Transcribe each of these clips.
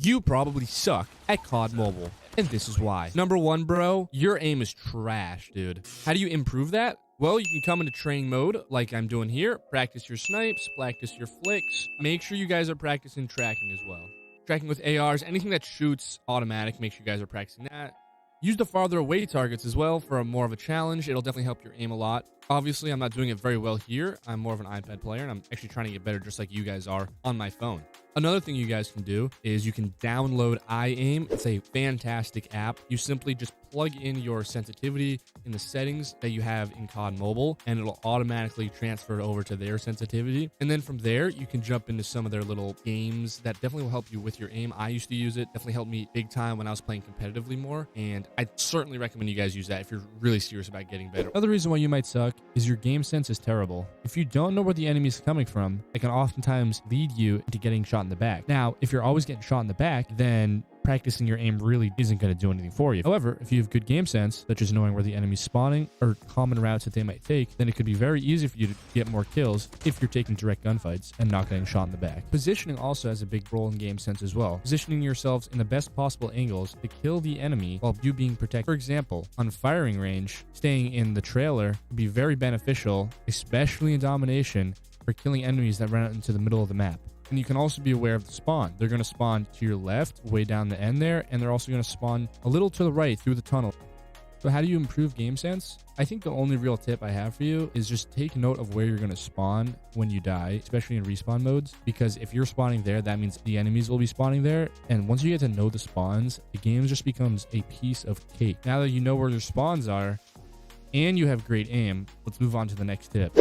You probably suck at COD Mobile, and this is why. Number one, bro, your aim is trash, dude. How do you improve that? Well, you can come into training mode like I'm doing here. Practice your snipes, practice your flicks. Make sure you guys are practicing tracking as well. Tracking with ARs, anything that shoots automatic, make sure you guys are practicing that. Use the farther away targets as well for more of a challenge. It'll definitely help your aim a lot. Obviously, I'm not doing it very well here. I'm more of an iPad player, and I'm actually trying to get better just like you guys are on my phone. Another thing you guys can do is you can download iAim. It's a fantastic app. You simply just plug in your sensitivity in the settings that you have in COD Mobile, and it'll automatically transfer over to their sensitivity. And then from there, you can jump into some of their little games that definitely will help you with your aim. I used to use it. Definitely helped me big time when I was playing competitively more. And I certainly recommend you guys use that if you're really serious about getting better. Another reason why you might suck is your game sense is terrible. If you don't know where the enemy is coming from, it can oftentimes lead you into getting shot in the back. Now, if you're always getting shot in the back, then practicing your aim really isn't going to do anything for you. However, if you have good game sense, such as knowing where the enemy's spawning or common routes that they might take, then it could be very easy for you to get more kills if you're taking direct gunfights and not getting shot in the back. Positioning also has a big role in game sense as well. Positioning yourselves in the best possible angles to kill the enemy while you being protected. For example, on firing range, staying in the trailer would be very beneficial, especially in domination, for killing enemies that run out into the middle of the map. And you can also be aware of the spawn. They're going to spawn to your left, way down the end there, and they're also going to spawn a little to the right through the tunnel. So how do you improve game sense? I think the only real tip I have for you is just take note of where you're going to spawn when you die, especially in respawn modes, because if you're spawning there, that means the enemies will be spawning there. And once you get to know the spawns, the game just becomes a piece of cake. Now that you know where your spawns are and you have great aim, let's move on to the next tip.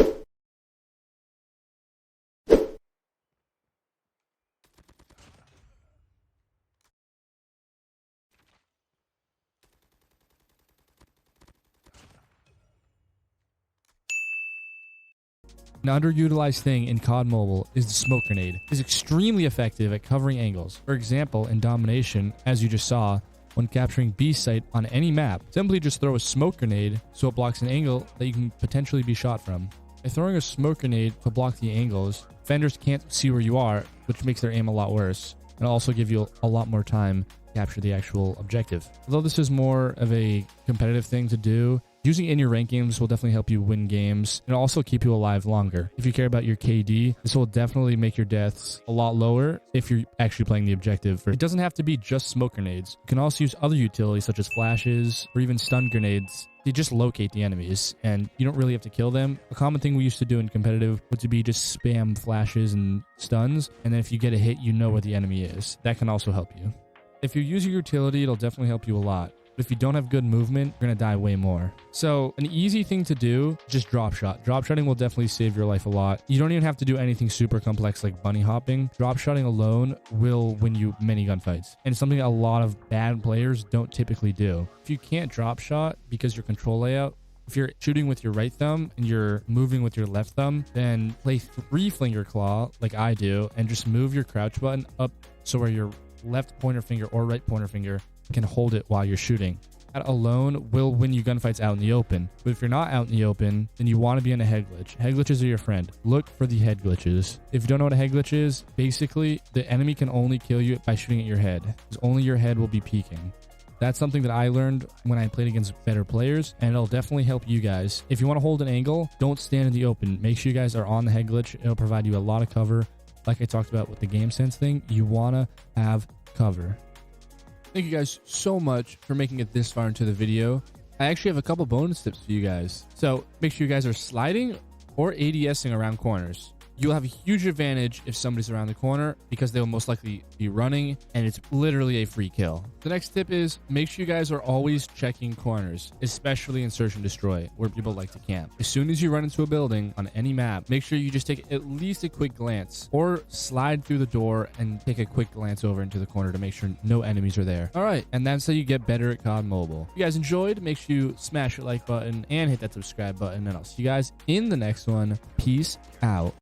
An underutilized thing in COD Mobile is the smoke grenade. It is extremely effective at covering angles. For example, in domination, as you just saw, when capturing B site on any map, simply just throw a smoke grenade so it blocks an angle that you can potentially be shot from. By throwing a smoke grenade to block the angles, defenders can't see where you are, which makes their aim a lot worse. It'll also give you a lot more time to capture the actual objective. Although this is more of a competitive thing to do, using it in your ranked games will definitely help you win games and also keep you alive longer. If you care about your KD, this will definitely make your deaths a lot lower if you're actually playing the objective. It doesn't have to be just smoke grenades. You can also use other utilities such as flashes or even stun grenades. They just locate the enemies and you don't really have to kill them. A common thing we used to do in competitive would to be just spam flashes and stuns, and then if you get a hit, you know where the enemy is. That can also help you. If you use your utility, it'll definitely help you a lot. But if you don't have good movement, you're going to die way more. So an easy thing to do, just drop shot. Drop shotting will definitely save your life a lot. You don't even have to do anything super complex like bunny hopping. Drop shotting alone will win you many gunfights. And it's something that a lot of bad players don't typically do. If you can't drop shot because your control layout, if you're shooting with your right thumb and you're moving with your left thumb, then play 3-finger claw like I do and just move your crouch button up so where your left pointer finger or right pointer finger can hold it while you're shooting. That alone will win you gunfights out in the open. But if you're not out in the open, then you want to be in a head glitch. Head glitches are your friend. Look for the head glitches. If you don't know what a head glitch is, basically the enemy can only kill you by shooting at your head, because only your head will be peeking. That's something that I learned when I played against better players, and it'll definitely help you guys. If you want to hold an angle, don't stand in the open. Make sure you guys are on the head glitch. It'll provide you a lot of cover. Like I talked about with the game sense thing, you want to have cover. Thank you guys so much for making it this far into the video. I actually have a couple bonus tips for you guys. So make sure you guys are sliding or ADSing around corners. You'll have a huge advantage if somebody's around the corner because they will most likely be running and it's literally a free kill. The next tip is make sure you guys are always checking corners, especially in search and destroy where people like to camp. As soon as you run into a building on any map, make sure you just take at least a quick glance or slide through the door and take a quick glance over into the corner to make sure no enemies are there. All right, and that's how you get better at COD Mobile. If you guys enjoyed, make sure you smash the like button and hit that subscribe button, and I'll see you guys in the next one. Peace out.